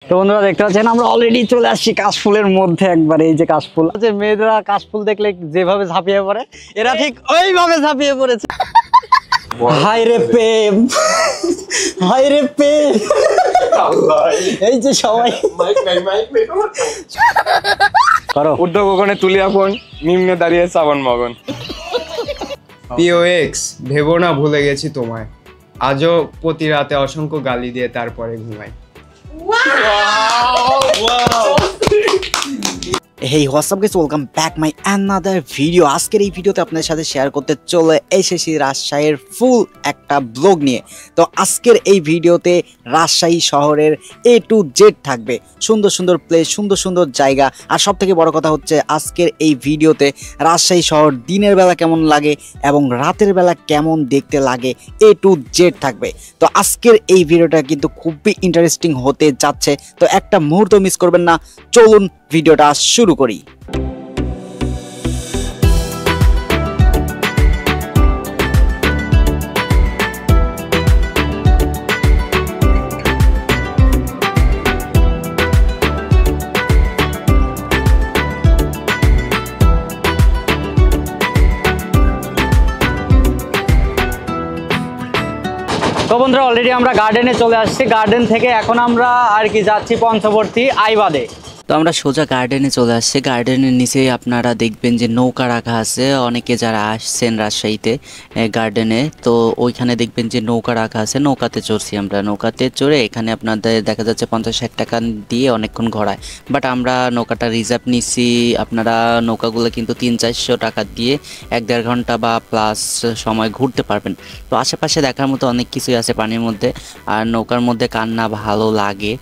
তো বন্ধুরা দেখতে পাচ্ছেন আমরা অলরেডি চলে আসছি কাশফুলের মধ্যে। একবার এই যে কাশফুল আছে, মেয়েরা কাশফুল দেখলে যেভাবে ঝাঁপিয়ে পড়ে এরা ঠিক ওইভাবে ঝাঁপিয়ে পড়েছে। হাই রে প্রেম, হাই রে প্রেম, এই যে সবাই করো উদ্যোগ ওখানে তুলিয়া ফোন নিম্নে দাঁড়িয়ে শ্রাবণ মগন। পিওএক্স ভেবো না ভুলে গেছি তোমায়, আজও প্রতি রাতে অসংখ্য গালি দিয়ে তারপরে ঘুমাই। Hey WhatsApp guys, welcome back my another video. আজকের এই ভিডিওতে আপনাদের সাথে শেয়ার করতে চলে এসেছি রাজশাহীর ফুল একটা ব্লগ নিয়ে। তো আজকের এই ভিডিওতে রাজশাহী শহরের A to Z থাকবে, সুন্দর সুন্দর প্লেস, সুন্দর সুন্দর জায়গা, আর সব থেকে বড় কথা হচ্ছে আজকের এই ভিডিওতে রাজশাহী শহর দিনের বেলা কেমন লাগে এবং রাতের বেলা কেমন দেখতে লাগে A to Z থাকবে। তো আজকের এই ভিডিওটা কিন্তু খুবই ইন্টারেস্টিং হতে যাচ্ছে, তো একটা মুহূর্ত মিস করবেন না। চলুন ভিডিওটা শুরু করি। তো বন্ধুরা অলরেডি আমরা গার্ডেনে চলে আসছি। গার্ডেন থেকে এখন আমরা আর কি যাচ্ছি পঞ্চবর্তী আইবাদে। তো আমরা সোজা গার্ডেনে চলে আসছি। গার্ডেনের নিচেই আপনারা দেখবেন যে নৌকা রাখা আছে। অনেকে যারা আসছেন রাজশাহীতে গার্ডেনে, তো ওইখানে দেখবেন যে নৌকা রাখা আছে। নৌকাতে চড়ছি আমরা। নৌকাতে চড়ে এখানে আপনাদের দেখা যাচ্ছে 50-60 টাকা দিয়ে অনেকক্ষণ ঘোরায়, বাট আমরা নৌকাটা রিজার্ভ নিছি। আপনারা নৌকাগুলো কিন্তু 300-400 টাকা দিয়ে 1-1.5 ঘন্টা বা প্লাস সময় ঘুরতে পারবেন। তো আশেপাশে দেখার মতো অনেক কিছুই আছে পানির মধ্যে, আর নৌকার মধ্যে কান্না ভালো লাগে।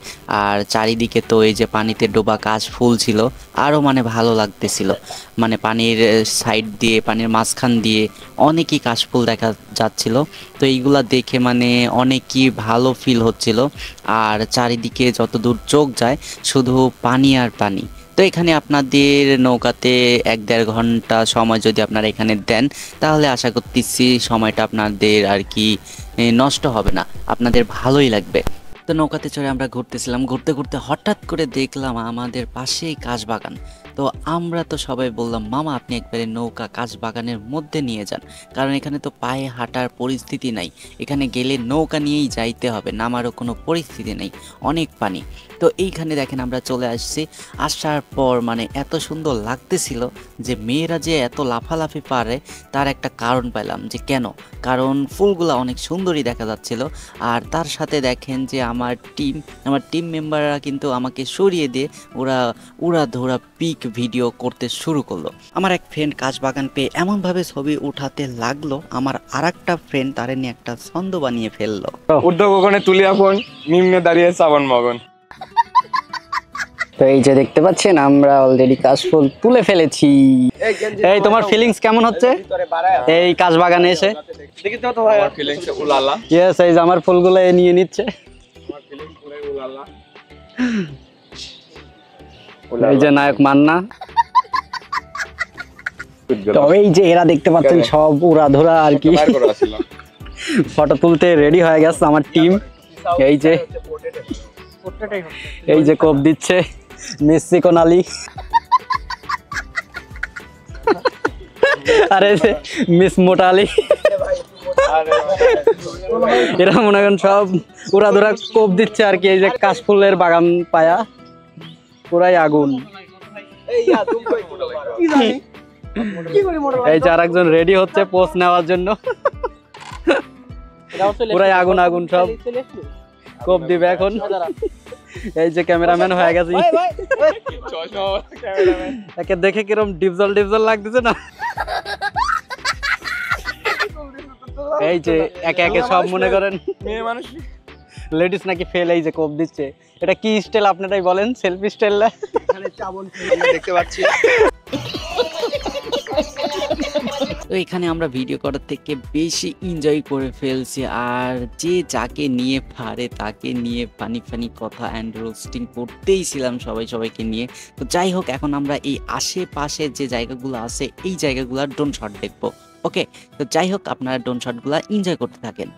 আর চারিদিকে তো এই যে পানিতে ডোবা কাশফুল ছিল, আরও মানে ভালো লাগতেছিল। মানে পানির সাইড দিয়ে, পানির মাঝখান দিয়ে অনেকই কাশফুল দেখা যাচ্ছিল। তো এইগুলা দেখে মানে অনেকই ভালো ফিল হচ্ছিল। আর চারিদিকে যত দূর চোখ যায় শুধু পানি আর পানি। তো এখানে আপনাদের নৌকাতে 1-1.5 ঘন্টা সময় যদি আপনারা এখানে দেন, তাহলে আশা করতেছি সময়টা আপনাদের আর কি নষ্ট হবে না, আপনাদের ভালোই লাগবে। তো নৌকাতে চড়ে আমরা ঘুরতেছিলাম, ঘুরতে ঘুরতে হঠাৎ করে দেখলাম আমাদের পাশেই কাশবাগান। তো আমরা তো সবাই বললাম, মামা আপনি একবারে নৌকা কাশবাগানের মধ্যে নিয়ে যান, কারণ এখানে তো পায়ে হাঁটার পরিস্থিতি নাই। এখানে গেলে নৌকা নিয়েই যাইতে হবে, নামারও কোনো পরিস্থিতি নেই, অনেক পানি। তো এইখানে দেখেন আমরা চলে আসছি। আসার পর মানে এত সুন্দর লাগতেছিল যে মেয়েরা যে এত লাফালাফি পারে তার একটা কারণ পেলাম যে কেন, কারণ ফুলগুলো অনেক সুন্দরই দেখা যাচ্ছিল। আর তার সাথে দেখেন যে আমার টিম মেম্বাররা কিন্তু আমাকে সরিয়ে দিয়ে ওরা উড়াধুরা পিক ভিডিও করতে শুরু করলো। আমার এক ফ্রেন্ড কাশবাগান পেয়ে এমনভাবে ছবি উঠাতে লাগলো, আমার আর একটা ফ্রেন্ড তারে নিয়ে একটা ছন্দ বানিয়ে ফেললো। উদ্যোগ ওখানে তুলিয়া ফোন নিম্নে দাঁড়িয়ে শ্রাবণ মগন। তো এই যে দেখতে পাচ্ছেন আমরা অলরেডি কাশফুল তুলে ফেলেছি। এই তোমার ফিলিংস কেমন হচ্ছে এই কাশবাগানে এসে? আমার ফিলিংস উলালা। ইয়েস, এই যে আমার ফুলগুলো নিয়ে নিচ্ছে। আমার ফিলিংস পুরো উলালা। এই যে নায়ক মান্না। তবে এই যে এরা দেখতে পাচ্ছেন সব উড়াধুরা আর কি ফটো তুলতে রেডি হয়ে গেছে আমার টিম। এই যে কোপ দিচ্ছে মেসি কোনালি, আরে মিস মোটালি। এরা মনে করেন সব উড়াধুরা কোপ দিচ্ছে আর কি। এই যে কাশফুলের বাগান পায়া পুরাই আগুন। এই যে আরেকজন রেডি হচ্ছে পোস্ট নেওয়ার জন্য, পুরাই আগুন আগুন, সব কোপ দিবে এখন। এই যে ক্যামেরাম্যান হয়ে গেছে, একে দেখে কিরম ডিপজল ডিপজল লাগতেছে না? এই যে একে একে সব মনে করেন মেয়ে মানুষ লেডিস নাকি ফেল। এই যে কোপ দিচ্ছে, এটা কি স্টাইল আপনারাই বলেন? সেলফি স্টাইল না? দেখতে পাচ্ছি। তো এখানে আমরা ভিডিও করার থেকে বেশি এনজয় করে ফেলছি, আর যে যাকে নিয়ে পারে তাকে নিয়ে ফানি ফানি কথা অ্যান্ড রোস্টিং করতেই ছিলাম সবাইকে নিয়ে। তো যাই হোক, এখন আমরা এই আশেপাশে যে জায়গাগুলো আছে এই জায়গাগুলোর ড্রোন শট দেখবো। ওকে, তো যাই হোক আপনারা ড্রোন শটগুলো এনজয় করতে থাকেন।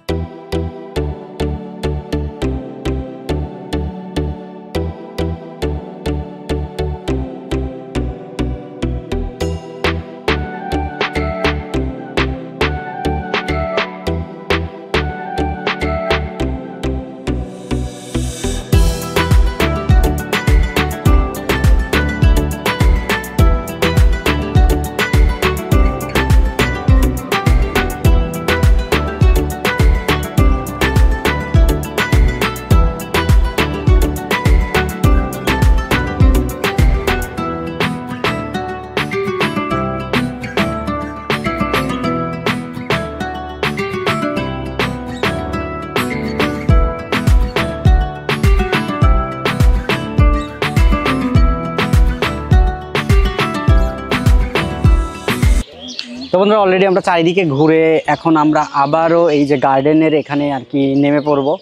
বন্ধুরা অলরেডি আমরা চারিদিকে ঘুরে এখন আমরা আবারও এই যে গার্ডেনের এখানে আর কি নেমে পড়বো।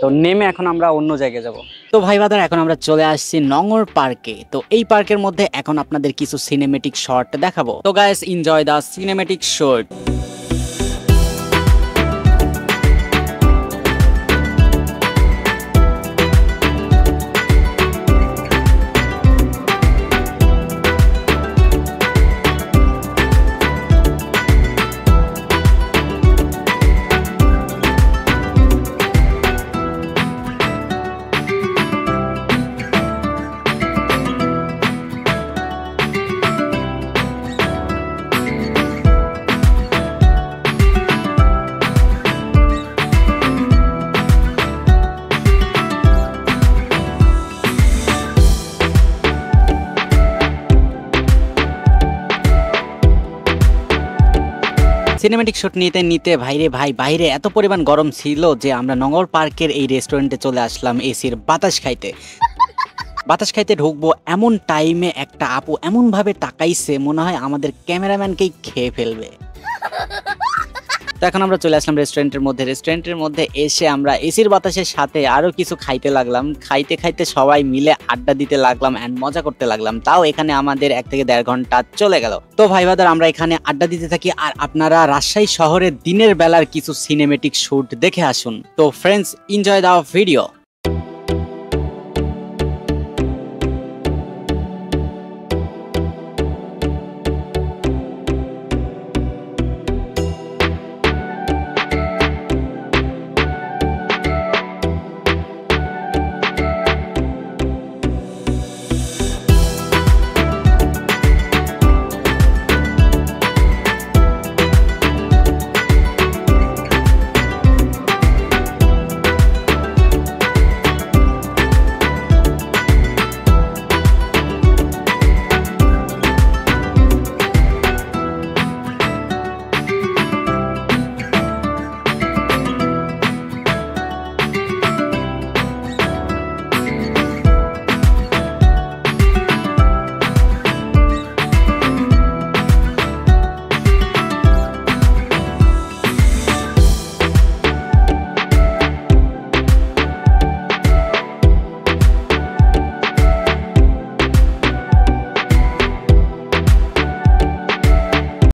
তো নেমে এখন আমরা অন্য জায়গায় যাব। তো ভাই বাদার এখন আমরা চলে আসছি নঙর পার্কে। তো এই পার্কের মধ্যে এখন আপনাদের কিছু সিনেমেটিক শট দেখাবো। তো guys enjoy the cinematic shot. Cinematic shot নিতে নিতে ভাইরে ভাই বাইরে এত পরিমাণ গরম ছিল যে আমরা নঙর পার্কের এই রেস্টুরেন্টে চলে আসলাম এসির বাতাস খাইতে। বাতাস খাইতে ঢুকবো এমন টাইমে একটা আপু এমনভাবে তাকাইছে মনে হয় আমাদের ক্যামেরাম্যানকেই খেয়ে ফেলবে। তো এখন আমরা চলে আসলাম রেস্টুরেন্টের মধ্যে এসে আমরা এসির বাতাসের সাথে আরো কিছু খাইতে লাগলাম। খাইতে খাইতে সবাই মিলে আড্ডা দিতে লাগলাম এন্ড মজা করতে লাগলাম। তাও এখানে আমাদের 1 থেকে 1.5 ঘন্টা চলে গেল। তো ভাই বাদার আমরা এখানে আড্ডা দিতে থাকি আর আপনারা রাজশাহী শহরের দিনের বেলার কিছু সিনেমেটিক শুট দেখে আসুন। তো ফ্রেন্ডস এনজয় দ্য ভিডিও।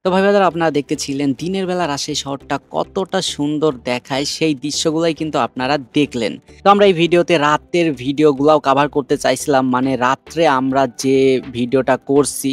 তো ভাই বাদার আপনারা দেখতেছিলেন দিনের বেলা রাজশাহী শহরটা কতটা সুন্দর দেখায় সেই দৃশ্যগুলাই কিন্তু আপনারা দেখলেন। তো আমরা এই ভিডিওতে রাতের ভিডিওগুলাও কভার করতে চাইছিলাম, মানে রাত্রে আমরা যে ভিডিওটা করছি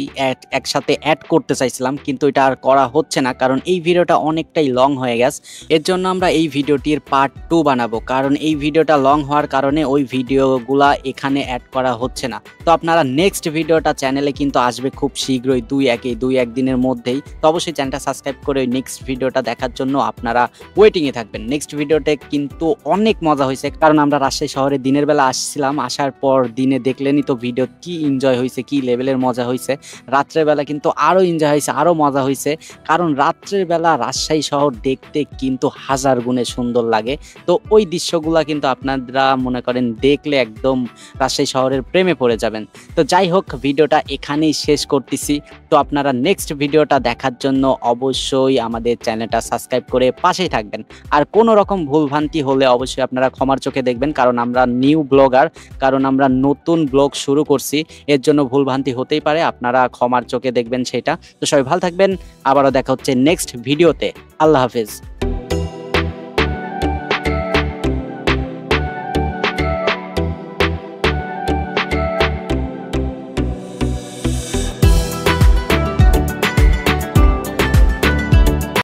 একসাথে অ্যাড করতে চাইছিলাম কিন্তু এটা আর করা হচ্ছে না কারণ এই ভিডিওটা অনেকটাই লং হয়ে গেছে। এর জন্য আমরা এই ভিডিওটির পার্ট 2 বানাবো কারণ এই ভিডিওটা লং হওয়ার কারণে ওই ভিডিওগুলা এখানে অ্যাড করা হচ্ছে না। তো আপনারা নেক্সট ভিডিওটা চ্যানেলে কিন্তু আসবে খুব শীঘ্রই, 2-1 দিনের মধ্যেই। তো অবশ্যই চ্যানেলটা সাবস্ক্রাইব করে নেক্সট ভিডিওটা দেখার জন্য আপনারা ওয়েটিংয়ে থাকবেন। নেক্সট ভিডিওতে কিন্তু অনেক মজা হয়েছে কারণ আমরা রাজশাহী শহরে দিনের বেলা আসছিলাম, আসার পর দিনে দেখলেনই তো ভিডিও কি এনজয় হয়েছে, কি লেভেলের মজা হয়েছে। রাত্রের বেলা কিন্তু আরও এনজয় হয়েছে, আরও মজা হয়েছে কারণ রাত্রের বেলা রাজশাহী শহর দেখতে কিন্তু 1000 গুণে সুন্দর লাগে। তো ওই দৃশ্যগুলা কিন্তু আপনারা মনে করেন দেখলে একদম রাজশাহী শহরের প্রেমে পড়ে যাবেন। তো যাই হোক ভিডিওটা এখানেই শেষ করতেছি। তো আপনারা নেক্সট ভিডিওটা দেখার জন্য অবশ্যই আমাদের চ্যানেলটা সাবস্ক্রাইব করে পাশেই থাকবেন। আর কোনো রকম ভুলভ্রান্তি হলে অবশ্যই আপনারা ক্ষমার চোখে দেখবেন কারণ আমরা নিউ ব্লগার, কারণ আমরা নতুন ব্লগ শুরু করছি, এর জন্য ভুলভ্রান্তি হতেই পারে, আপনারা ক্ষমার চোখে দেখবেন সেটা। তো সবাই ভালো থাকবেন, আবারও দেখা হচ্ছে নেক্সট ভিডিওতে। আল্লাহ হাফেজ।